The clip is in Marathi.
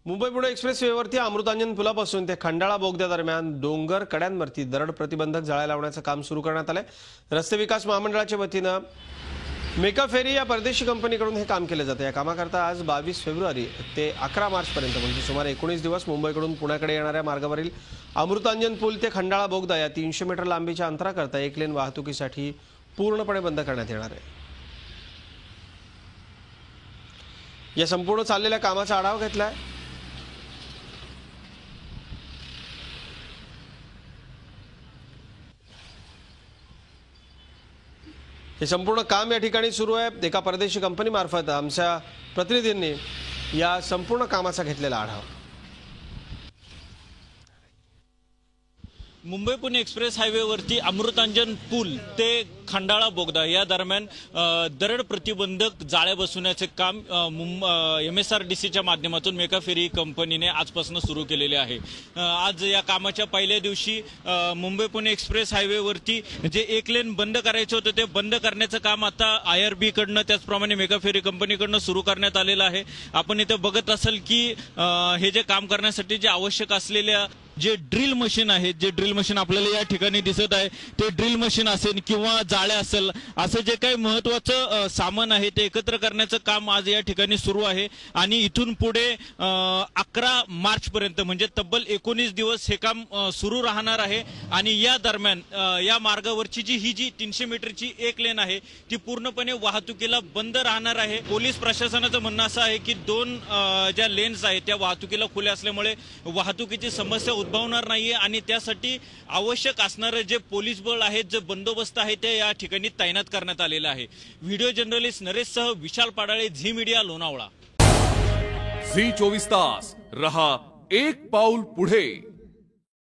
मुंबई पुणे एक्सप्रेस वेवरती अमृतांजन पुलापासून ते खंडाळा बोगद्या दरम्यान डोंगर कड्यांवरती दरड प्रतिबंधक जाळ्या लावण्याचं काम सुरू करण्यात आलंय। रस्ते विकास महामंडळाच्या वतीने मेका फेरी या परदेशी कंपनीकडून हे काम केले जाते। या कामाकरता आज 22 फेब्रुवारी ते 11 मार्च पर्यंत म्हणजे सुमारे 19 दिवस मुंबईकडून पुण्याकडे येणाऱ्या मार्गावरील अमृतांजन पूल ते खंडाळा बोगदा या 300 मीटर लांबीच्या अंतराकरता एक लेन वाहतुकीसाठी पूर्णपणे बंद करण्यात येणार आहे। या संपूर्ण चाललेल्या कामाचा आढावा घेतलाय। हे संपूर्ण काम या ठिकाणी सुरू आहे। एका परदेशी कंपनी मार्फत आमच्या प्रतिनिधींनी या संपूर्ण कामाचा घेतलेला आढावा। मुंबई पुणे एक्सप्रेस हायवेवरती अमृतांजन पूल ते खंडाळा बोगदा या दरम्यान दरड प्रतिबंधक जाळ्या बसवण्याचे काम MSRDCच्या माध्यमातून मेका फेरी कंपनीने आजपासून सुरू केलेले आहे। आज या कामाच्या पहिल्या दिवशी मुंबई पुणे एक्सप्रेस हायवेवरती जे एक लेन बंद करायचे होते ते बंद करण्याचं काम आता IRB कडनं त्याचप्रमाणे मेका फेरी कंपनीकडनं सुरू करण्यात आलेलं आहे। आपण इथे बघत असाल की हे जे काम करण्यासाठी जे आवश्यक असलेल्या जे ड्रिल मशीन आहे, जे ड्रिल मशीन आपल्याला या ठिकाणी दिसत आहे ते ड्रिल मशीन असेल किंवा जाळ्या असेल असं जे काही महत्त्वाचं सामान आहे ते एकत्र करण्याचं काम आज या ठिकाणी सुरू आहे। आणि इथून पुढे 11 मार्च पर्यंत म्हणजे तब्बल 19 दिवस हे काम सुरू राहणार आहे। आणि या दरम्यान या मार्गावरची जी 300 मीटरची एक लेन आहे ती पूर्णपणे वाहतुकीला बंद राहणार आहे। पोलीस प्रशासनाचं म्हणणं असं आहे की 2 ज्या लेन्स आहेत त्या वाहतुकीला खुल्या असल्यामुळे वाहतुकीची समस्या उद्भवणार नाहीये आणि त्यासाठी आवश्यक असणारे जे पोलीस बळ आहेत, जे बंदोबस्त आहे ते या ठिकाणी तैनात करण्यात आलेला आहे। व्हिडिओ जर्नलिस्ट नरेशसह विशाल पाडाळे, झी मीडिया, लोणावळा। झी 24 तास रहा एक पाऊल पुढे।